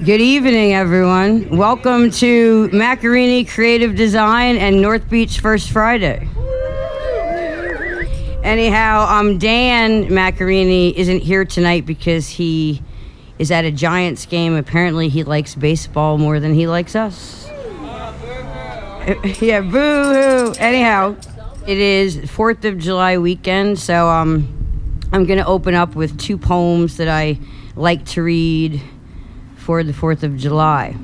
Good evening, everyone. Welcome to Macchiarini Creative Design and North Beach First Friday. Anyhow, Dan Macchiarini isn't here tonight because he is at a Giants game. Apparently, he likes baseball more than he likes us. Yeah, boo-hoo. Anyhow, it is 4th of July weekend, so I'm going to open up with two poems that I like to read for the 4th of July.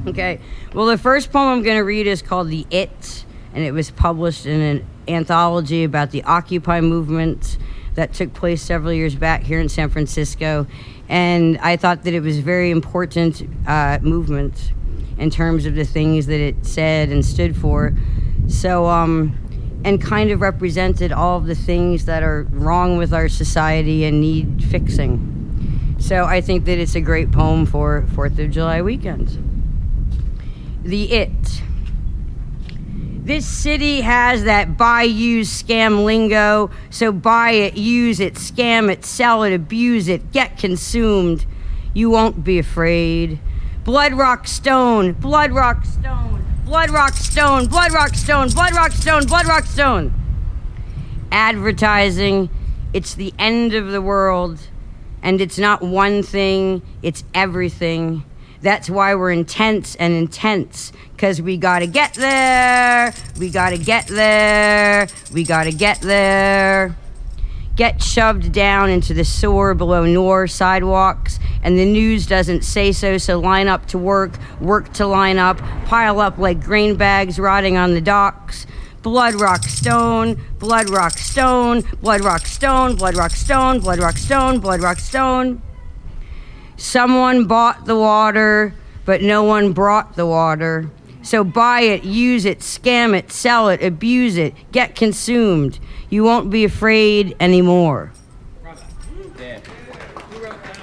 Okay, well, the first poem I'm going to read is called The It, and it was published in an anthology about the Occupy movement that took place several years back here in San Francisco, and I thought that it was a very important movement in terms of the things that it said and stood for, so and kind of represented all of the things that are wrong with our society and need fixing. So I think that it's a great poem for 4th of July weekend. The It. This city has that buy, use, scam lingo, so buy it, use it, scam it, sell it, abuse it, get consumed. You won't be afraid. Blood rock stone, blood rock stone, blood rock stone, blood rock stone, blood rock stone, blood rock stone. Advertising, it's the end of the world. And it's not one thing, it's everything. That's why we're intense, because we gotta get there, we gotta get there, we gotta get there. Get shoved down into the sewer below Noor sidewalks, and the news doesn't say so, so line up to work to line up, pile up like grain bags rotting on the docks. Blood rock stone, blood rock stone, blood rock stone, blood rock stone, blood rock stone, blood rock stone. Someone bought the water, but no one brought the water. So buy it, use it, scam it, sell it, abuse it, get consumed. You won't be afraid anymore. Yeah. Who wrote that?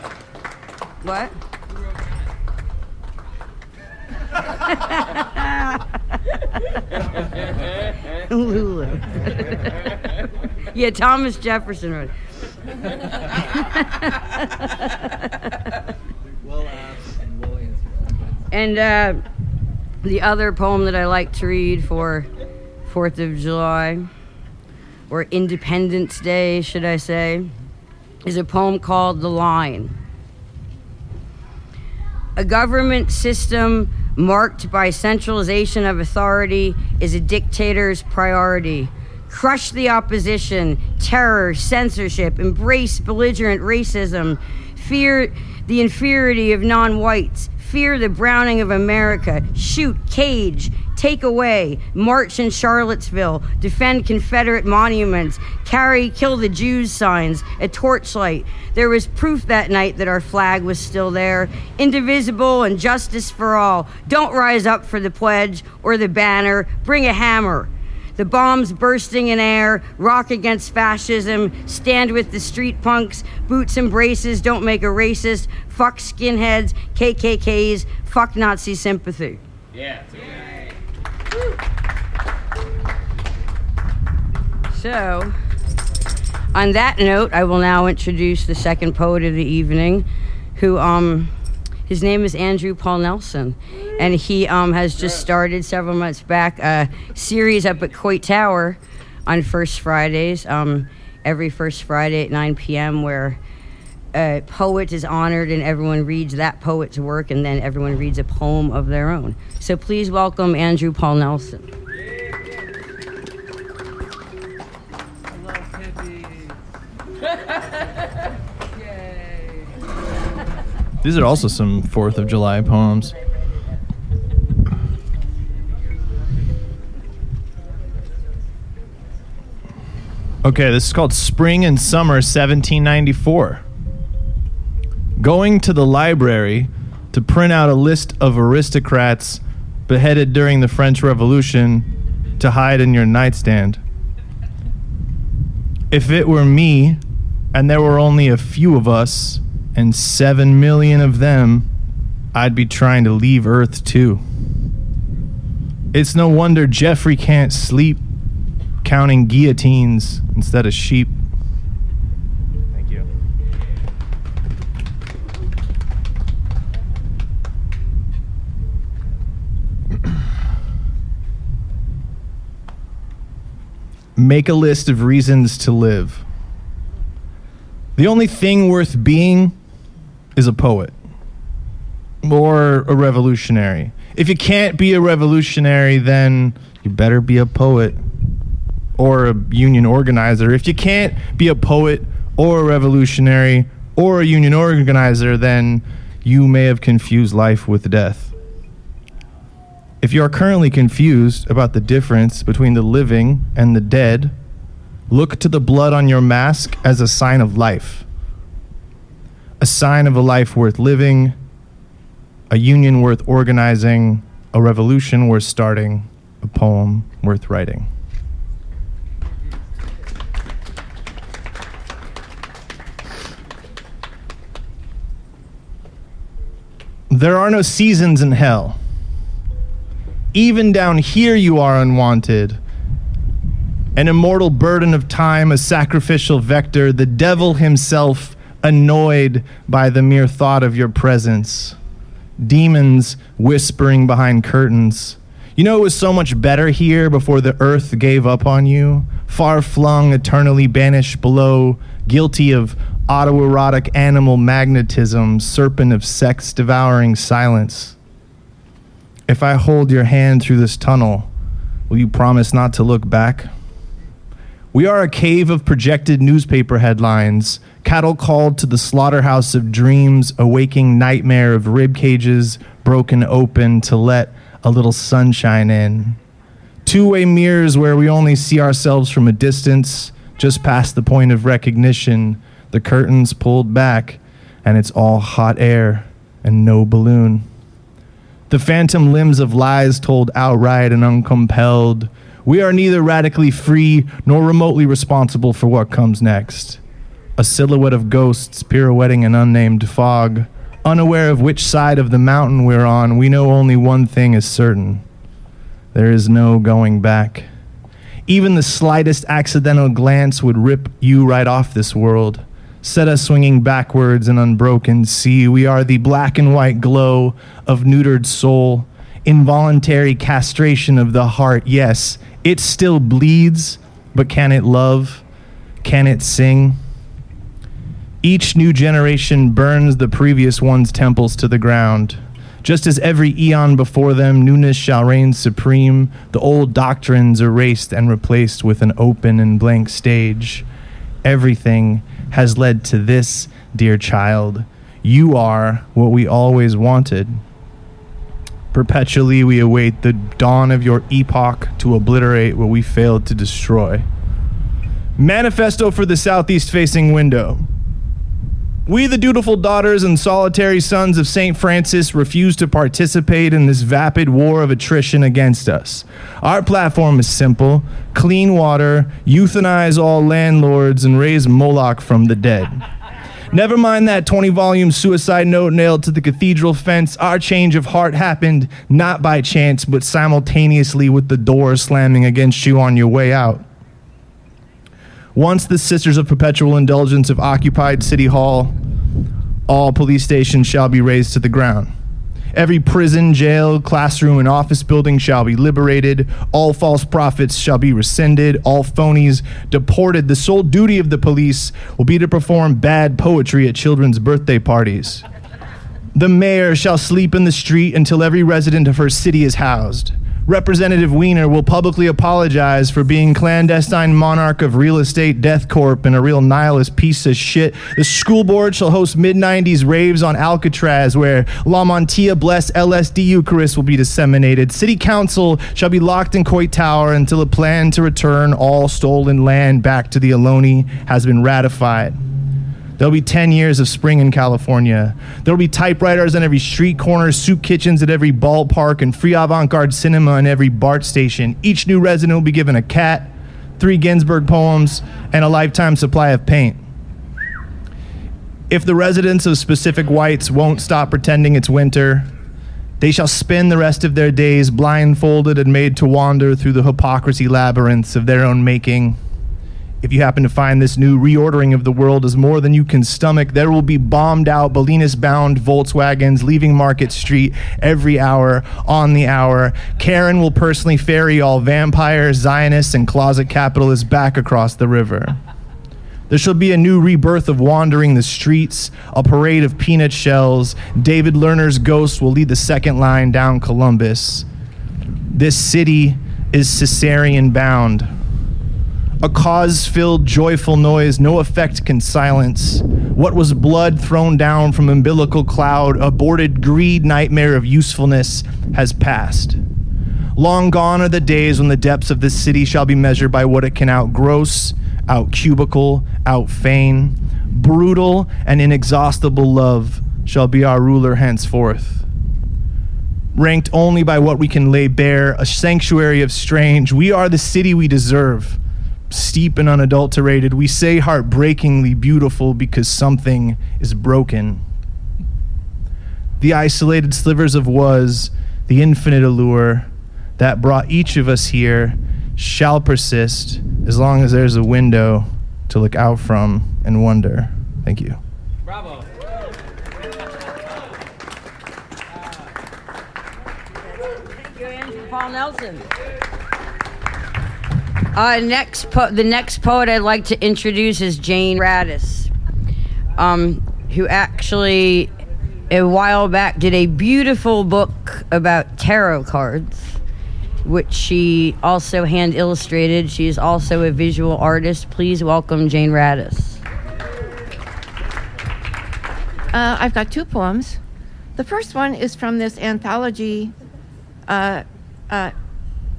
What? Lulu. Yeah, Thomas Jefferson wrote it. We'll ask and we'll answer. And the other poem that I like to read for 4th of July, or Independence Day, should I say, is a poem called The Line. A government system marked by centralization of authority is a dictator's priority. Crush the opposition, terror, censorship, embrace belligerent racism, fear the inferiority of non-whites, fear the browning of America, shoot, cage, take away, march in Charlottesville, defend Confederate monuments, carry kill the Jews signs, a torchlight. There was proof that night that our flag was still there, indivisible and justice for all. Don't rise up for the pledge or the banner, bring a hammer. The bombs bursting in air, rock against fascism, stand with the street punks, boots and braces, don't make a racist, fuck skinheads, KKKs, fuck Nazi sympathy. Yeah. So, on that note, I will now introduce the second poet of the evening, who, his name is Andrew Paul Nelson, and he has just started several months back a series up at Coit Tower on First Fridays, every first Friday at 9 p.m., where a poet is honored and everyone reads that poet's work, and then everyone reads a poem of their own. So please welcome Andrew Paul Nelson. These are also some 4th of July poems. Okay, this is called Spring and Summer 1794. Going to the library to print out a list of aristocrats beheaded during the French Revolution to hide in your nightstand. If it were me, and there were only a few of us, and 7 million of them, I'd be trying to leave Earth too. It's no wonder Jeffrey can't sleep, counting guillotines instead of sheep. Thank you. Make a list of reasons to live. The only thing worth being is a poet or a revolutionary. If you can't be a revolutionary, then you better be a poet or a union organizer. If you can't be a poet or a revolutionary or a union organizer, then you may have confused life with death. If you are currently confused about the difference between the living and the dead, look to the blood on your mask as a sign of life. A sign of a life worth living, a union worth organizing, a revolution worth starting, a poem worth writing. There are no seasons in hell. Even down here you are unwanted. An immortal burden of time, a sacrificial vector, the devil himself annoyed by the mere thought of your presence. Demons whispering behind curtains. You know it was so much better here before the earth gave up on you, far flung, eternally banished below, guilty of autoerotic animal magnetism, serpent of sex-devouring silence. If I hold your hand through this tunnel, will you promise not to look back? We are a cave of projected newspaper headlines, cattle called to the slaughterhouse of dreams, a waking nightmare of rib cages broken open to let a little sunshine in. Two-way mirrors where we only see ourselves from a distance, just past the point of recognition, the curtains pulled back, and it's all hot air and no balloon. The phantom limbs of lies told outright and uncompelled. We are neither radically free nor remotely responsible for what comes next. A silhouette of ghosts pirouetting an unnamed fog. Unaware of which side of the mountain we're on, we know only one thing is certain. There is no going back. Even the slightest accidental glance would rip you right off this world. Set us swinging backwards in unbroken sea. We are the black and white glow of neutered soul. Involuntary castration of the heart. Yes, it still bleeds, but can it love? Can it sing? Each new generation burns the previous one's temples to the ground. Just as every eon before them, newness shall reign supreme, the old doctrines erased and replaced with an open and blank stage. Everything has led to this, dear child. You are what we always wanted. Perpetually we await the dawn of your epoch to obliterate what we failed to destroy. Manifesto for the southeast-facing window. We, the dutiful daughters and solitary sons of St. Francis, refuse to participate in this vapid war of attrition against us. Our platform is simple: clean water, euthanize all landlords, and raise Moloch from the dead. Never mind that 20-volume suicide note nailed to the cathedral fence. Our change of heart happened not by chance, but simultaneously with the door slamming against you on your way out. Once the Sisters of Perpetual Indulgence have occupied City Hall, all police stations shall be razed to the ground. Every prison, jail, classroom, and office building shall be liberated. All false prophets shall be rescinded. All phonies deported. The sole duty of the police will be to perform bad poetry at children's birthday parties. The mayor shall sleep in the street until every resident of her city is housed. Representative Wiener will publicly apologize for being clandestine monarch of real estate death corp and a real nihilist piece of shit. The school board shall host mid-90s raves on Alcatraz where La Montilla bless LSD Eucharist will be disseminated. City council shall be locked in Coit Tower until a plan to return all stolen land back to the Ohlone has been ratified. There'll be 10 years of spring in California. There'll be typewriters on every street corner, soup kitchens at every ballpark, and free avant-garde cinema in every BART station. Each new resident will be given a cat, 3 Ginsberg poems, and a lifetime supply of paint. If the residents of specific whites won't stop pretending it's winter, they shall spend the rest of their days blindfolded and made to wander through the hypocrisy labyrinths of their own making. If you happen to find this new reordering of the world is more than you can stomach, there will be bombed out, Bolinas-bound Volkswagens leaving Market Street every hour on the hour. Karen will personally ferry all vampires, Zionists, and closet capitalists back across the river. There shall be a new rebirth of wandering the streets, a parade of peanut shells. David Lerner's ghost will lead the second line down Columbus. This city is Caesarean bound. A cause-filled, joyful noise no effect can silence. What was blood thrown down from umbilical cloud, aborted greed nightmare of usefulness, has passed. Long gone are the days when the depths of this city shall be measured by what it can outgross, out-cubicle, out-feign. Brutal and inexhaustible love shall be our ruler henceforth. Ranked only by what we can lay bare, a sanctuary of strange, we are the city we deserve. Steep and unadulterated, we say heartbreakingly beautiful because something is broken. The isolated slivers of was, the infinite allure that brought each of us here shall persist as long as there's a window to look out from and wonder. Thank you. Bravo. Thank you, Andrew Paul Nelson. The next poet I'd like to introduce is Jane Raddus, who actually, a while back, did a beautiful book about tarot cards, which she also hand illustrated. She is also a visual artist. Please welcome Jane Raddus. I've got two poems. The first one is from this anthology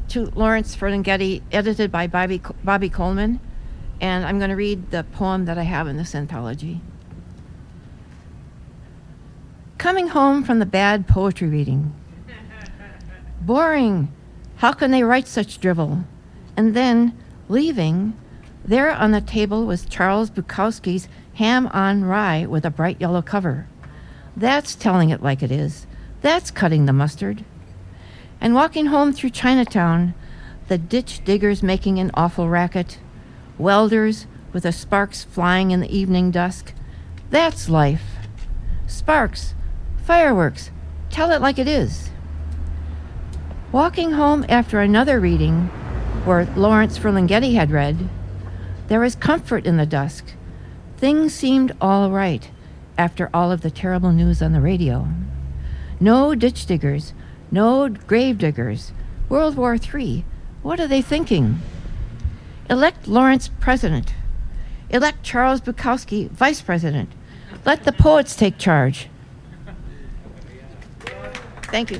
to Lawrence Ferlinghetti, edited by Bobby Coleman, and I'm going to read the poem that I have in this anthology. Coming home from the bad poetry reading. Boring. How can they write such drivel? And then, leaving, there on the table was Charles Bukowski's Ham on Rye with a bright yellow cover. That's telling it like it is. That's cutting the mustard. And walking home through Chinatown, the ditch diggers making an awful racket, welders with the sparks flying in the evening dusk. That's life. Sparks, fireworks, tell it like it is. Walking home after another reading where Lawrence Ferlinghetti had read, there was comfort in the dusk. Things seemed all right after all of the terrible news on the radio. No ditch diggers, no grave diggers. World War III. What are they thinking? Elect Lawrence president. Elect Charles Bukowski vice president. Let the poets take charge. Thank you.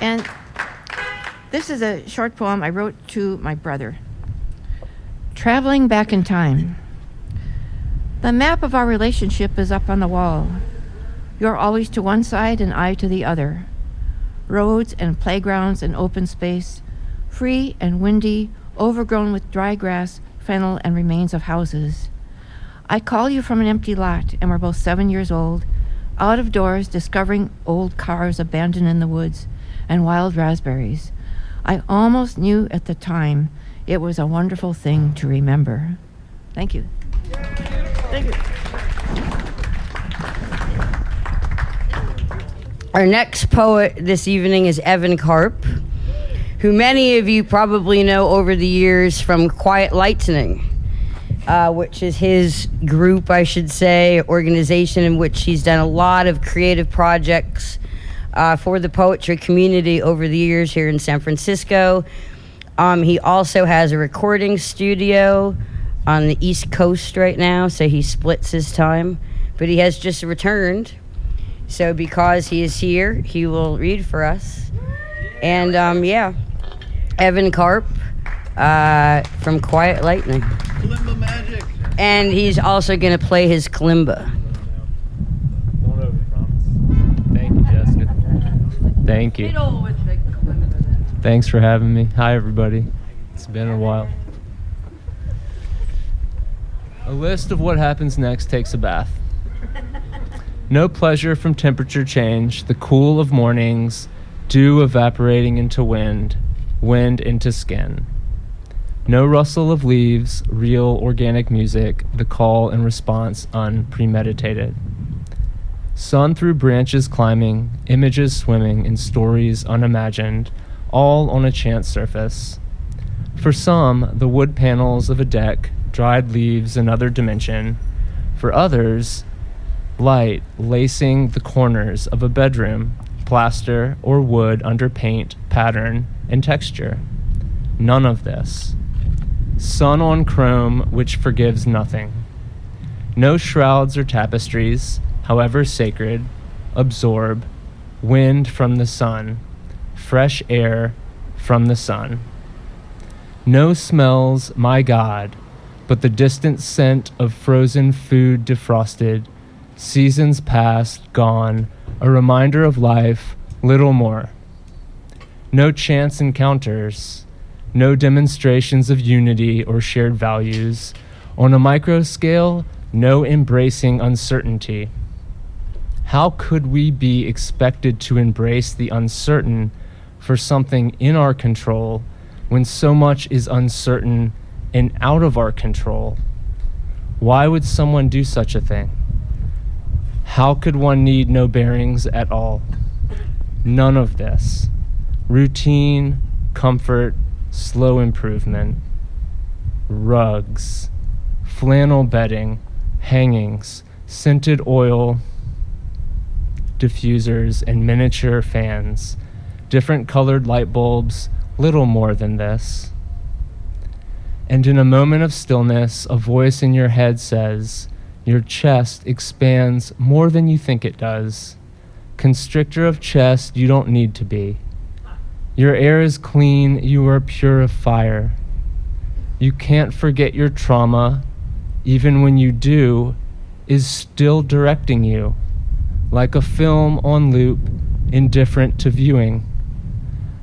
And this is a short poem I wrote to my brother. Traveling back in time. The map of our relationship is up on the wall. You're always to one side and I to the other. Roads and playgrounds and open space, free and windy, overgrown with dry grass, fennel, and remains of houses. I call you from an empty lot, and we're both 7 years old, out of doors, discovering old cars abandoned in the woods, and wild raspberries. I almost knew at the time it was a wonderful thing to remember. Thank you. Thank you. Our next poet this evening is Evan Carp, who many of you probably know over the years from Quiet Lightning, which is his group, I should say, organization in which he's done a lot of creative projects for the poetry community over the years here in San Francisco. He also has a recording studio on the East Coast right now, so he splits his time, but he has just returned. So because he is here, he will read for us. And Evan Carp from Quiet Lightning. Kalimba magic. And he's also going to play his kalimba. Don't overpromise. Thank you, Jessica. Thank you. Thanks for having me. Hi, everybody. It's been a while. A list of what happens next takes a bath. No pleasure from temperature change, the cool of mornings, dew evaporating into wind, wind into skin. No rustle of leaves, real organic music, the call and response unpremeditated. Sun through branches climbing, images swimming in stories unimagined, all on a chance surface. For some, the wood panels of a deck, dried leaves, another dimension. For others, light lacing the corners of a bedroom, plaster or wood under paint, pattern, and texture. None of this. Sun on chrome which forgives nothing. No shrouds or tapestries, however sacred, absorb wind from the sun, fresh air from the sun. No smells, my God, but the distant scent of frozen food defrosted, seasons past, gone, a reminder of life, little more. No chance encounters, no demonstrations of unity or shared values. On a micro scale, no embracing uncertainty. How could we be expected to embrace the uncertain for something in our control when so much is uncertain and out of our control? Why would someone do such a thing? How could one need no bearings at all? None of this. Routine, comfort, slow improvement. Rugs, flannel bedding, hangings, scented oil, diffusers, and miniature fans. Different colored light bulbs, little more than this. And in a moment of stillness, a voice in your head says, your chest expands more than you think it does. Constrictor of chest, you don't need to be. Your air is clean, you are pure of fire. You can't forget your trauma, even when you do, is still directing you, like a film on loop, indifferent to viewing.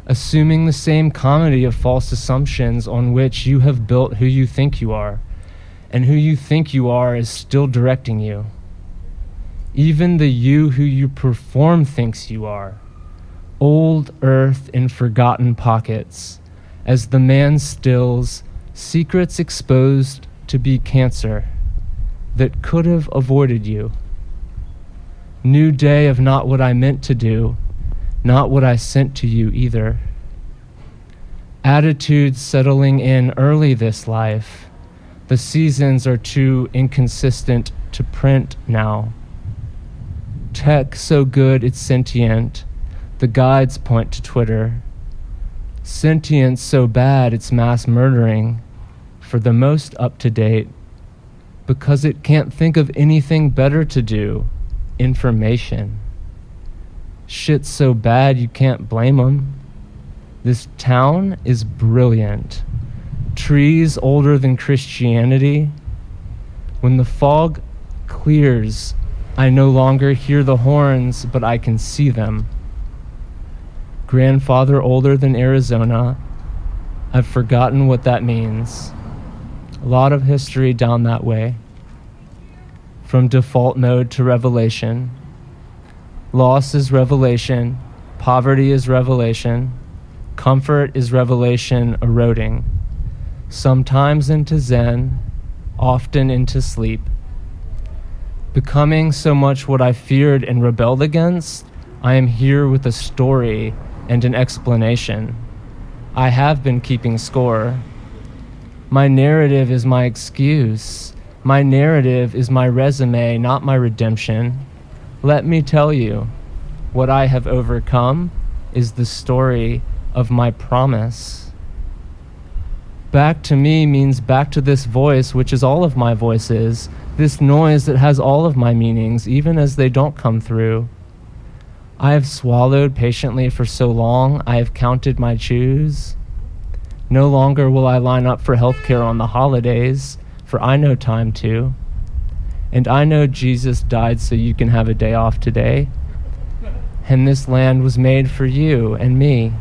Assuming the same comedy of false assumptions on which you have built who you think you are, and who you think you are is still directing you. Even the you who you perform thinks you are. Old earth in forgotten pockets, as the man stills, secrets exposed to be cancer that could have avoided you. New day of not what I meant to do, not what I sent to you either. Attitudes settling in early this life. The seasons are too inconsistent to print now. Tech so good it's sentient. The guides point to Twitter. Sentience so bad it's mass murdering, for the most up-to-date, because it can't think of anything better to do. Information. Shit's so bad you can't blame 'em. This town is brilliant. Trees older than Christianity. When the fog clears, I no longer hear the horns, but I can see them. Grandfather older than Arizona. I've forgotten what that means. A lot of history down that way. From default mode to revelation. Loss is revelation. Poverty is revelation. Comfort is revelation eroding. Sometimes into Zen, often into sleep. Becoming so much what I feared and rebelled against, I am here with a story and an explanation. I have been keeping score. My narrative is my excuse. My narrative is my resume, not my redemption. Let me tell you, what I have overcome is the story of my promise. Back to me means back to this voice, which is all of my voices, this noise that has all of my meanings, even as they don't come through. I have swallowed patiently for so long, I have counted my chews. No longer will I line up for healthcare on the holidays, for I know time to. And I know Jesus died so you can have a day off today. And this land was made for you and me.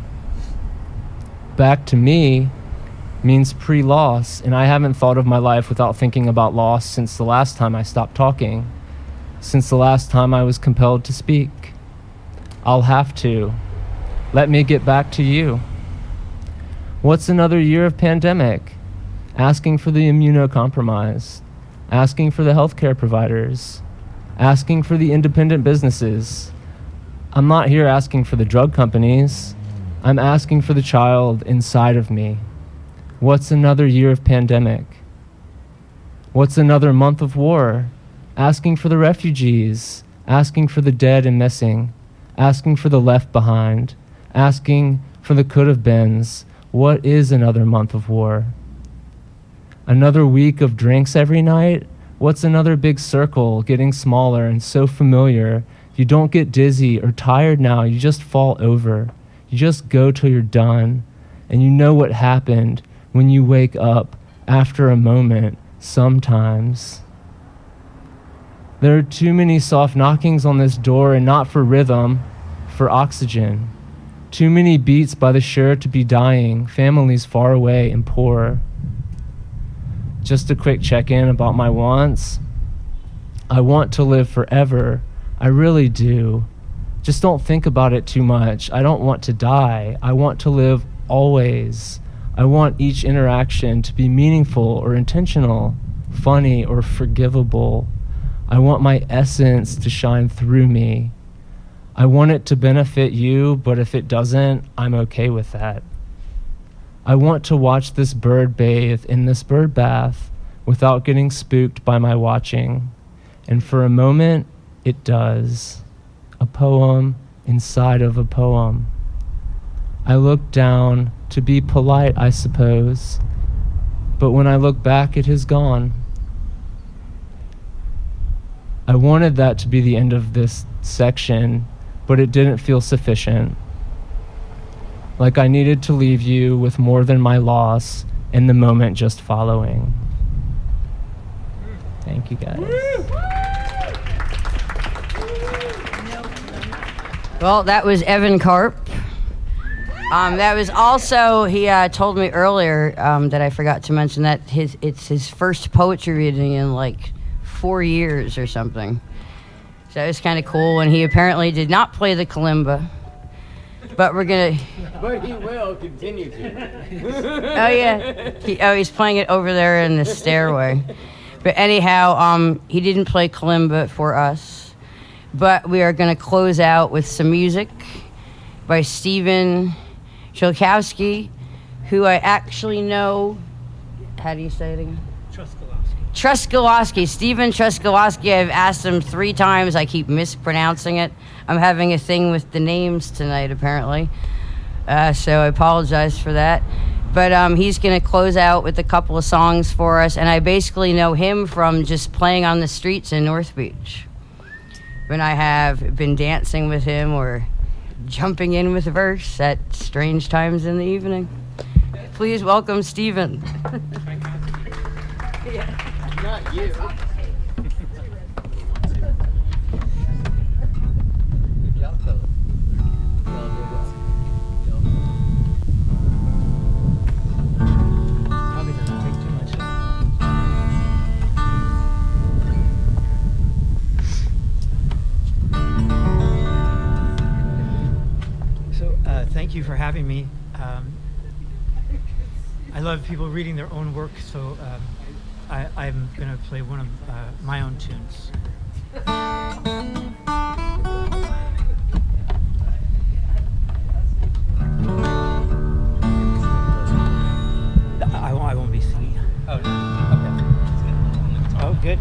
Back to me means pre-loss, and I haven't thought of my life without thinking about loss since the last time I stopped talking, since the last time I was compelled to speak. I'll have to. Let me get back to you. What's another year of pandemic? asking for the immunocompromised, asking for the healthcare providers, asking for the independent businesses. I'm not here asking for the drug companies. I'm asking for the child inside of me. What's another year of pandemic? What's another month of war? Asking for the refugees, asking for the dead and missing, asking for the left behind, asking for the could have beens. What is another month of war? Another week of drinks every night? What's another big circle getting smaller and so familiar? You don't get dizzy or tired now, you just fall over. You just go till you're done, and you know what happened when you wake up after a moment sometimes. There are too many soft knockings on this door, and not for rhythm, for oxygen. Too many beats by the sure to be dying, families far away and poor. Just a quick check-in about my wants. I want to live forever. I really do. Just don't think about it too much. I don't want to die. I want to live always. I want each interaction to be meaningful or intentional, funny or forgivable. I want my essence to shine through me. I want it to benefit you, but if it doesn't, I'm okay with that. I want to watch this bird bathe in this bird bath without getting spooked by my watching. And for a moment, it does. A poem inside of a poem. I look down to be polite, I suppose, but when I look back, it has gone. I wanted that to be the end of this section, but it didn't feel sufficient. Like I needed to leave you with more than my loss in the moment just following. Thank you, guys. Well, that was Evan Carp. That was also, he told me earlier that I forgot to mention that it's his first poetry reading in like 4 years or something. So it was kind of cool, and he apparently did not play the kalimba. But we're gonna. But he will continue to. Oh yeah. He's playing it over there in the stairway. But anyhow, he didn't play kalimba for us. But we are gonna close out with some music by Stephen Chilkowski, who I actually know. How do you say it again? Truskowski, Stephen Truskowski. I've asked him 3 times. I keep mispronouncing it. I'm having a thing with the names tonight, apparently. So I apologize for that. But he's going to close out with a couple of songs for us. And I basically know him from just playing on the streets in North Beach, when I have been dancing with him or jumping in with verse at strange times in the evening. Please welcome Stephen. Not you. Thank you for having me. I love people reading their own work, so I'm going to play one of my own tunes. I won't be singing. Oh, okay. Oh, good.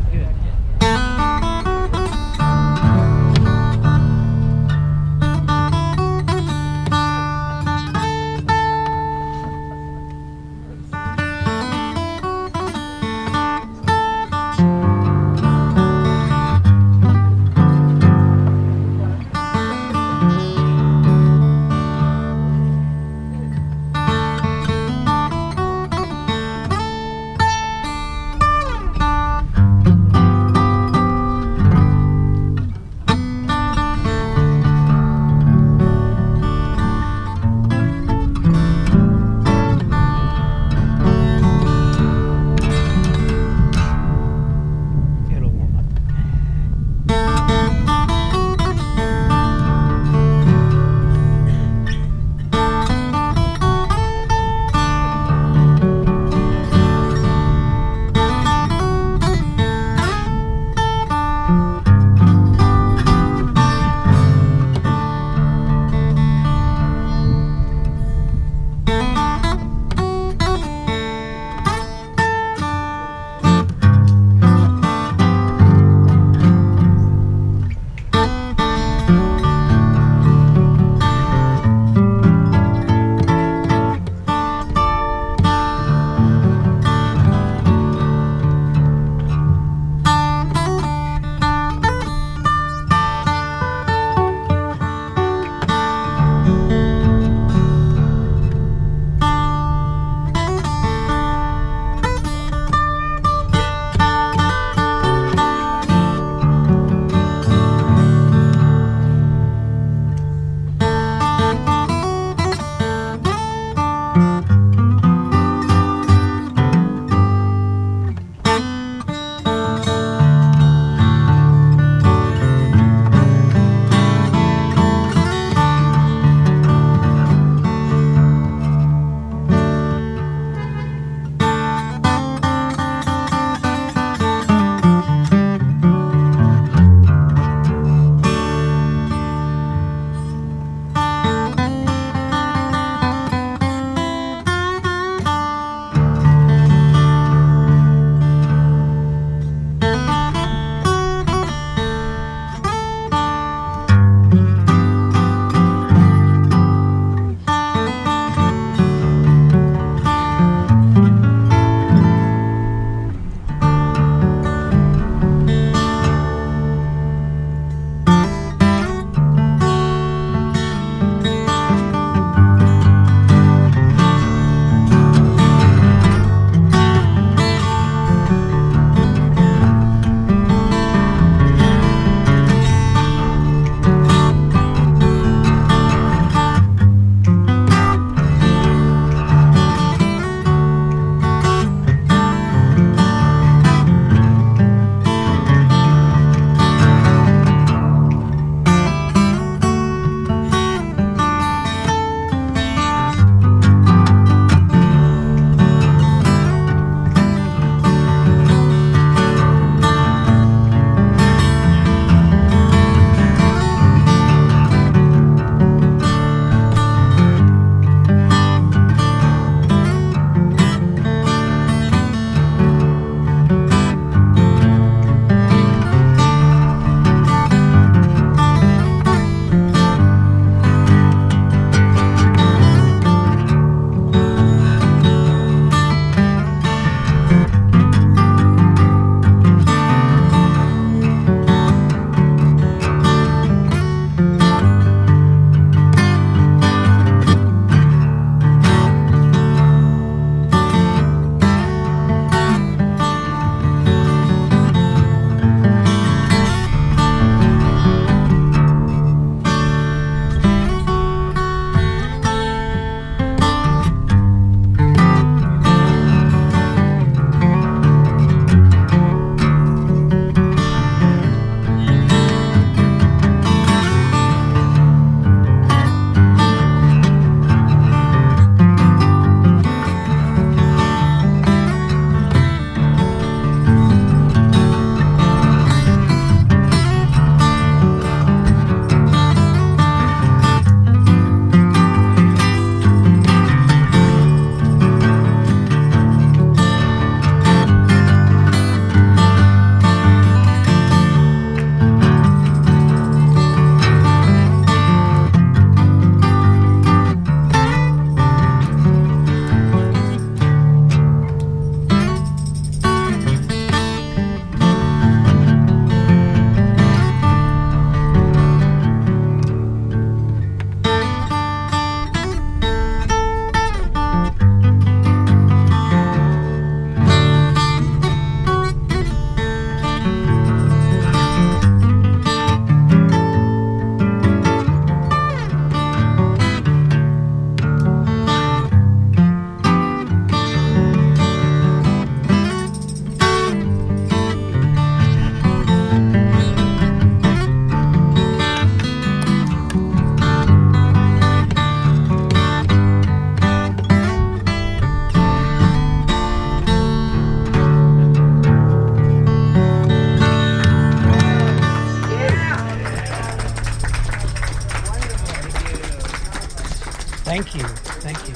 Thank you. Thank you.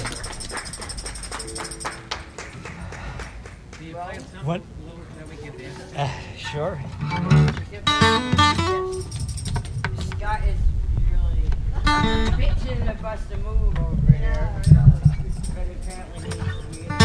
What? Sure. Scott is really bitching the bus to move over here. But apparently he's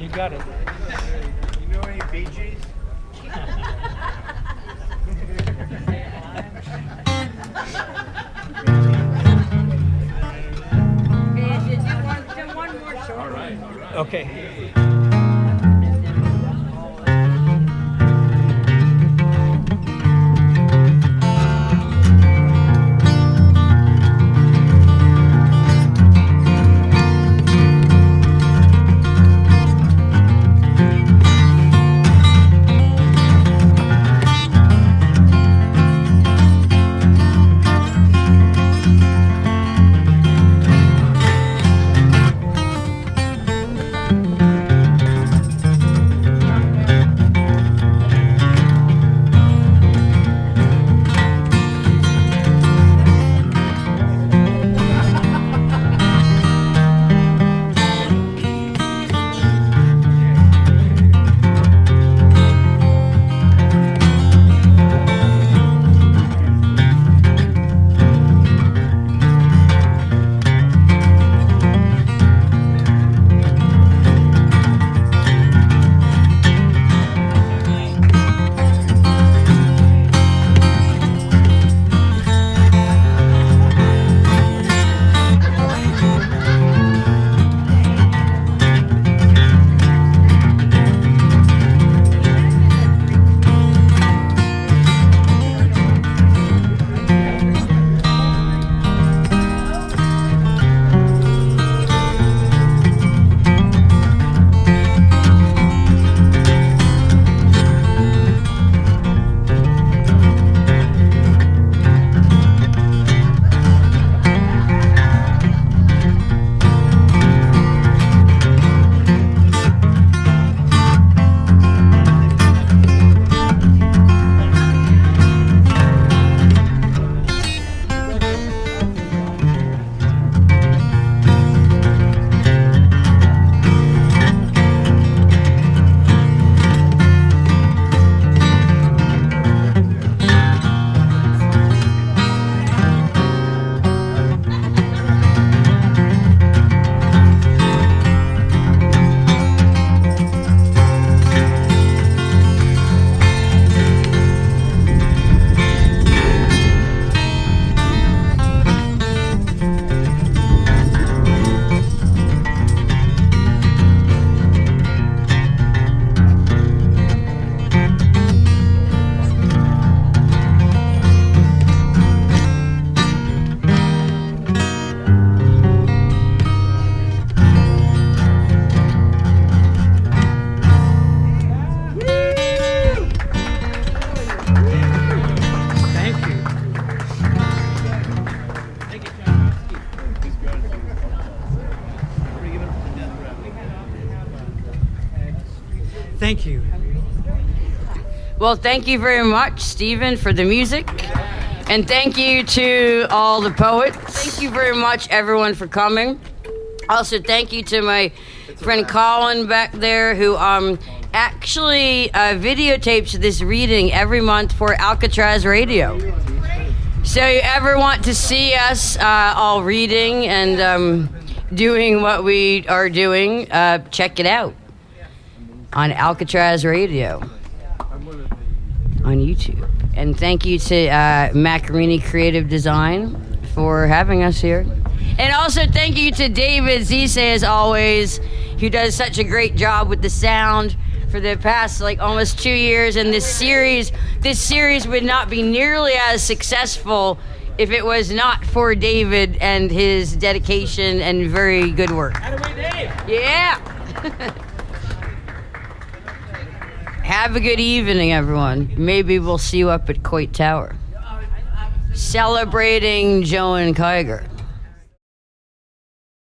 You got it. You know any Bee Gees? do one more short. All right. Okay. Well, thank you very much, Stephen, for the music. And thank you to all the poets. Thank you very much, everyone, for coming. Also, thank you to my friend Colin back there, who actually videotapes this reading every month for Alcatraz Radio. So you ever want to see us all reading and doing what we are doing, check it out on Alcatraz Radio on YouTube. And thank you to Macchiarini Creative Design for having us here. And also thank you to David Zise, as always, who does such a great job with the sound for the past almost 2 years. And this series would not be nearly as successful if it was not for David and his dedication and very good work. Yeah. Have a good evening, everyone. Maybe we'll see you up at Coit Tower, celebrating Joan Kiger.